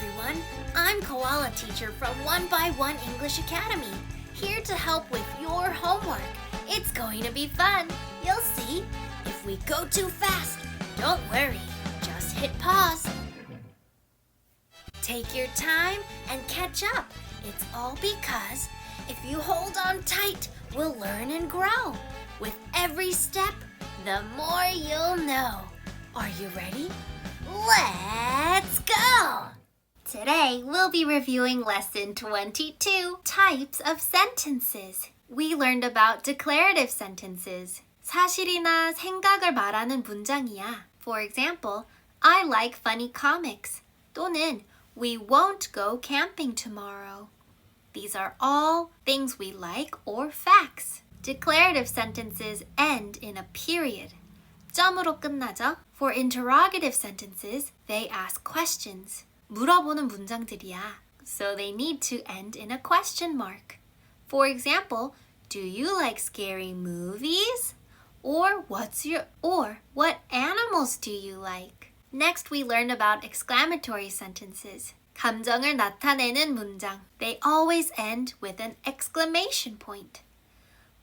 everyone. I'm Koala Teacher from One English Academy, here to help with your homework. It's going to be fun. You'll see. If we go too fast, don't worry. Just hit pause. Take your time and catch up. It's all because if you hold on tight, we'll learn and grow. With every step, the more you'll know. Are you ready? Let's go! Today, we'll be reviewing Lesson 22, Types of Sentences. We learned about declarative sentences. 사실이나 생각을 말하는 문장이야. For example, I like funny comics. 또는 we won't go camping tomorrow. These are all things we like or facts. Declarative sentences end in a period. 점으로 끝나죠? For interrogative sentences, they ask questions. 물어보는 문장들이야. So they need to end in a question mark. For example, do you like scary movies? Or what animals do you like? Next, we learn about exclamatory sentences. 감정을 나타내는 문장. They always end with an exclamation point.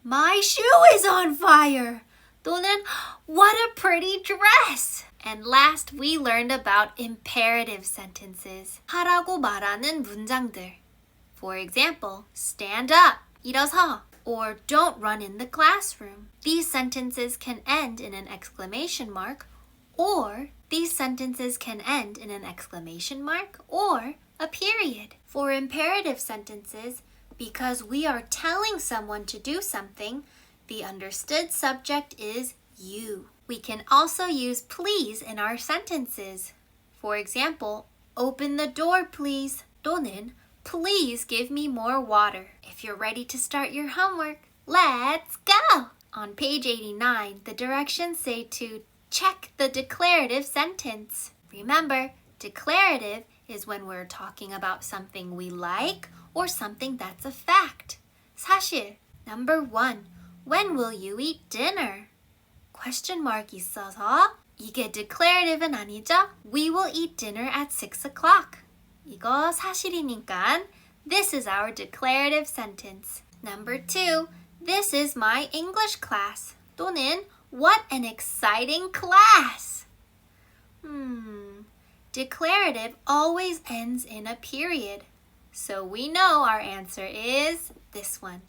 My shoe is on fire! 또는 what a pretty dress! And last, we learned about imperative sentences. 하라고 말하는 문장들. For example, stand up, 일어서, or don't run in the classroom. These sentences can end in an exclamation mark, or these sentences can end in an exclamation mark or a period. For imperative sentences, because we are telling someone to do something, the understood subject is you. We can also use please in our sentences. For example, open the door please. 또는 please give me more water. If you're ready to start your homework, let's go! On page 89, the directions say to check the declarative sentence. Remember, declarative is when we're talking about something we like or something that's a fact. 사실. Number 1. When will you eat dinner? Question mark 있어서 이게 declarative은 아니죠? We will eat dinner at 6 o'clock. 이거 사실이니까 this is our declarative sentence. Number 2. This is my English class. 또는 what an exciting class. Declarative always ends in a period. So we know our answer is this one.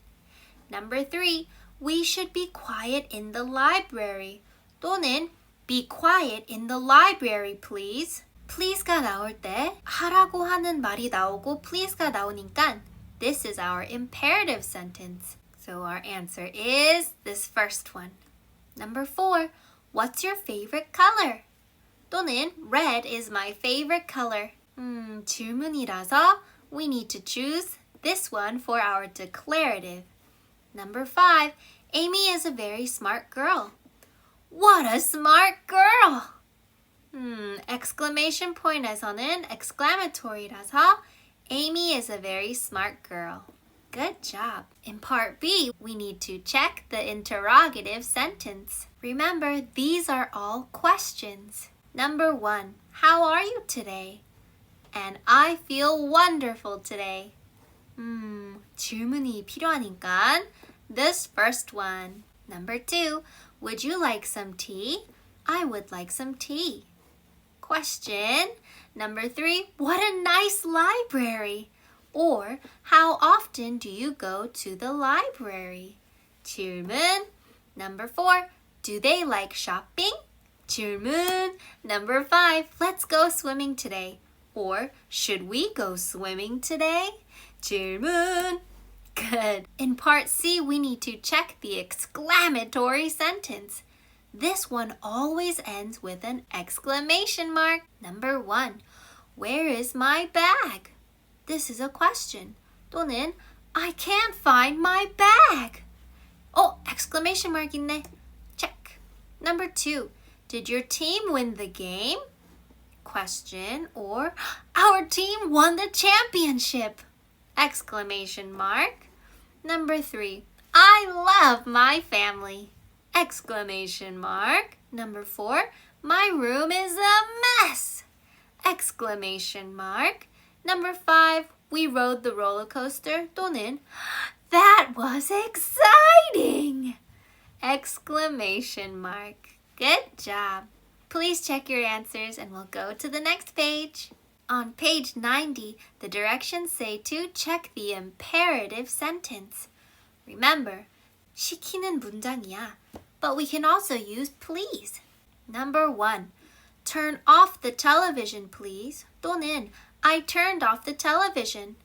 Number 3. We should be quiet in the library. 또는 be quiet in the library, please. Please가 나올 때 하라고 하는 말이 나오고 please가 나오니까 this is our imperative sentence. So our answer is this first one. Number 4. What's your favorite color? 또는 red is my favorite color. 질문이라서 we need to choose this one for our declarative. Number 5. Amy is a very smart girl. What a smart girl! Exclamation point에서는 exclamatory라서 Amy is a very smart girl. Good job. In part B, we need to check the interrogative sentence. Remember, these are all questions. Number 1. How are you today? And I feel wonderful today. 질문이 필요하니까 this first one. Number 2. Would you like some tea? I would like some tea. Question. Number 3. What a nice library. Or, how often do you go to the library? 질문. Number 4. Do they like shopping? 질문. Number 5. Let's go swimming today. Or, should we go swimming today? 질문. Good. In part C, we need to check the exclamatory sentence. This one always ends with an exclamation mark. Number 1. Where is my bag? This is a question. 또는 I can't find my bag. Exclamation mark 있네. Check. Number 2. Did your team win the game? Question. Or our team won the championship. Exclamation mark. Number 3. I love my family. Exclamation mark. Number 4. My room is a mess. Exclamation mark. Number 5. We rode the roller coaster 또는 That was exciting! Exclamation mark. Good job. Please check your answers and we'll go to the next page. On page 90, the directions say to check the imperative sentence. Remember, 시키는 문장이야, but we can also use please. Number 1. Turn off the television, please. 또는 I turned off the television.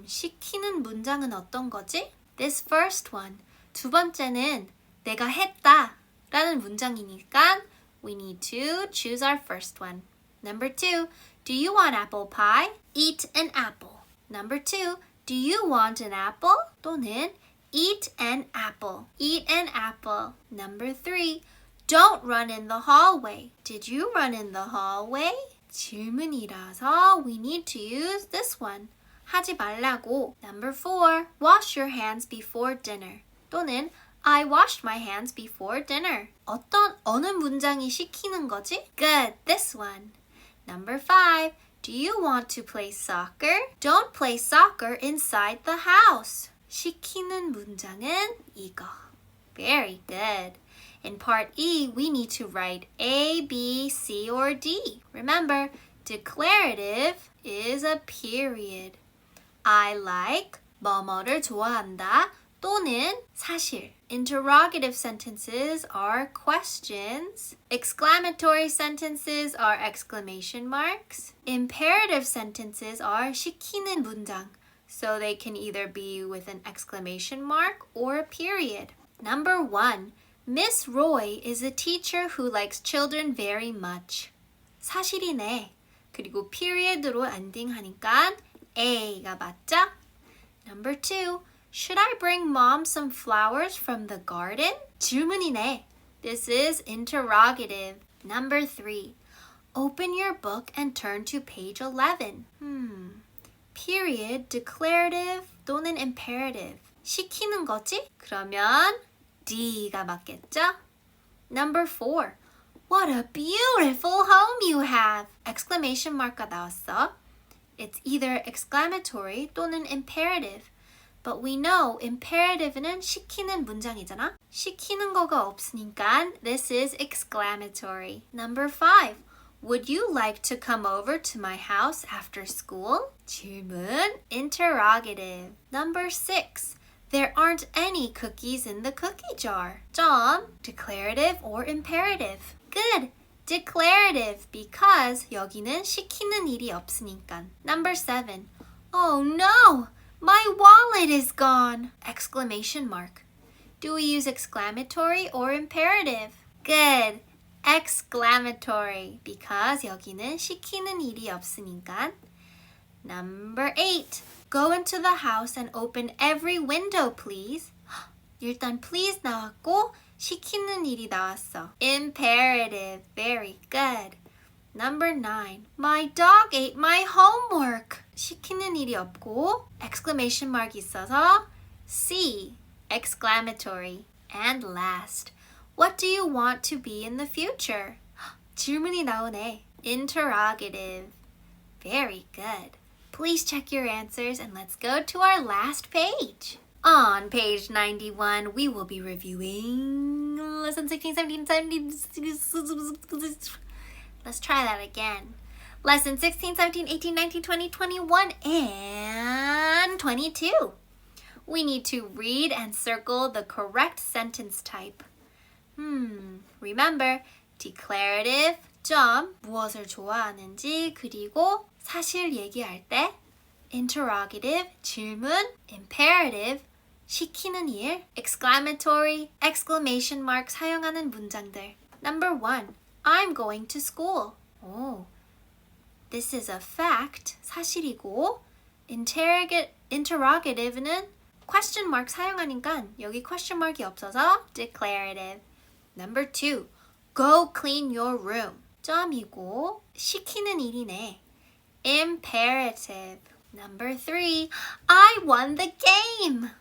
시키는 문장은 어떤 거지? This first one. 두 번째는 내가 했다 라는 문장이니까 we need to choose our first one. Number 2. Do you want apple pie? Eat an apple. Number 2. Do you want an apple? 또는 eat an apple. Eat an apple. Number 3. Don't run in the hallway. Did you run in the hallway? 질문이라서 we need to use this one. 하지 말라고. Number 4. Wash your hands before dinner. 또는 I washed my hands before dinner. 어느 문장이 시키는 거지? Good, this one. Number 5. Do you want to play soccer? Don't play soccer inside the house. 시키는 문장은 이거. Very good. In part E, we need to write A, B, C, or D. Remember, declarative is a period. I like 뭐뭐를 좋아한다 또는 사실. Interrogative sentences are questions. Exclamatory sentences are exclamation marks. Imperative sentences are 시키는 문장. So they can either be with an exclamation mark or a period. Number 1. Miss Roy is a teacher who likes children very much. 사실이네. 그리고 period로 엔딩하니까 A가 맞죠? Number 2. Should I bring mom some flowers from the garden? 질문이네. This is interrogative. Number 3. Open your book and turn to page 11. Period, declarative 또는 imperative. 시키는 거지? 그러면 D가 맞겠죠? Number 4. What a beautiful home you have! Exclamation mark가 나왔어. It's either exclamatory 또는 imperative. But we know imperative는 시키는 문장이잖아. 시키는 거가 없으니까 this is exclamatory. Number 5. Would you like to come over to my house after school? 질문, interrogative. Number 6. There aren't any cookies in the cookie jar. 점, declarative or imperative. Good. Declarative because 여기는 시키는 일이 없으니까. Number 7. Oh no! My wallet is gone! Exclamation mark. Do we use exclamatory or imperative? Good. Exclamatory because 여기는 시키는 일이 없으니까. Number 8. Go into the house and open every window, please. 일단 please 나왔고 시키는 일이 나왔어. Imperative. Very good. Number 9. My dog ate my homework. 시키는 일이 없고 exclamation mark 있어서 C. Exclamatory. And last. What do you want to be in the future? 질문이 나오네. Interrogative. Very good. Please check your answers and let's go to our last page. On page 91, we will be reviewing lesson 16, 17, 17. Let's try that again. Lesson 16, 17, 18, 19, 20, 21, and 22. We need to read and circle the correct sentence type. Remember, declarative, 점, 무엇을 좋아하는지, 그리고 사실 얘기할 때, interrogative, 질문, imperative, 시키는 일, exclamatory, exclamation mark 사용하는 문장들. Number 1. I'm going to school. This is a fact, 사실이고, interrogative는 question mark 사용하니까 여기 question mark이 없어서 declarative. Number 2. Go clean your room. 점이고 시키는 일이네. Imperative. Number 3. I won the game.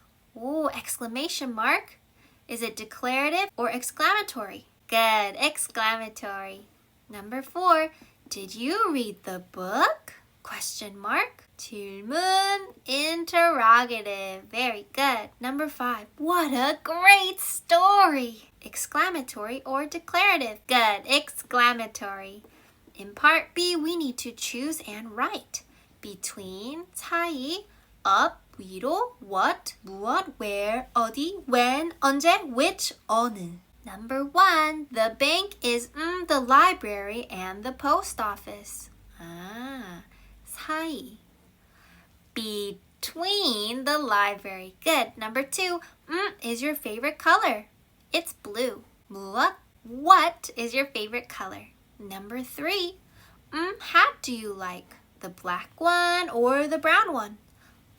Exclamation mark. Is it declarative or exclamatory? Good, exclamatory. Number 4. Did you read the book? Question mark. 질문, interrogative. Very good. Number 5. What a great story. Exclamatory or declarative. Good. Exclamatory. In part B, we need to choose and write. Between, 사이, up, 위로, what, 무엇, where, 어디, when, 언제, which, 어느. Number 1, the bank is the library and the post office. 사이. Between the library. Good. Number 2, is your favorite color? It's blue. 무엇? What is your favorite color? Number 3, hat do you like? The black one or the brown one?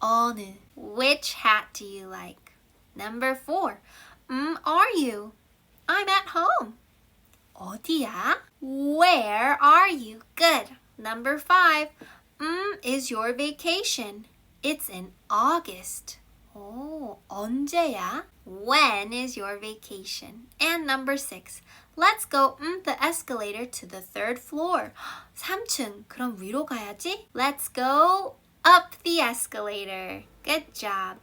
어느. Which hat do you like? Number 4, are you? I'm at home. 어디야? Where are you? Good. Number 5, is your vacation? It's in August. 언제야? When is your vacation? And number 6, let's go the escalator to the 3rd floor. 3층. 그럼 위로 가야지. Let's go up the escalator. Good job.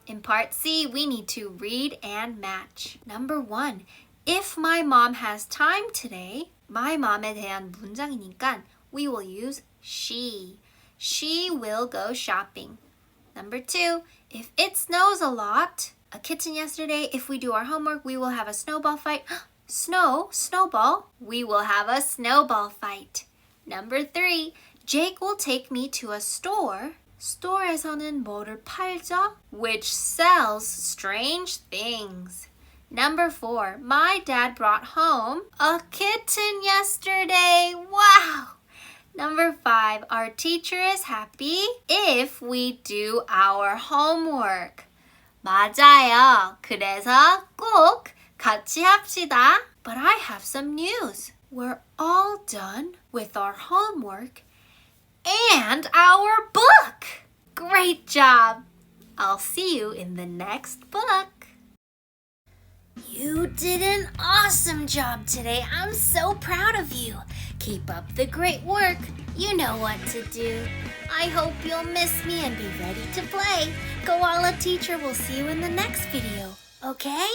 In part C, we need to read and match. Number 1, if my mom has time today, my mom에 대한 문장이니까 we will use she. She will go shopping. Number 2, if it snows a lot, a kitten yesterday, if we do our homework, we will have a snowball fight. Snowball, we will have a snowball fight. Number 3, Jake will take me to a store. store에서는 뭐를 팔죠? Which sells strange things. Number 4, my dad brought home a kitten yesterday. Wow! Number 5, our teacher is happy if we do our homework. 맞아요. 그래서 꼭 같이 합시다. But I have some news. We're all done with our homework and our book. Great job. I'll see you in the next book. You did an awesome job today. I'm so proud of you. Keep up the great work. You know what to do. I hope you'll miss me and be ready to play. Koala Teacher will see you in the next video, okay?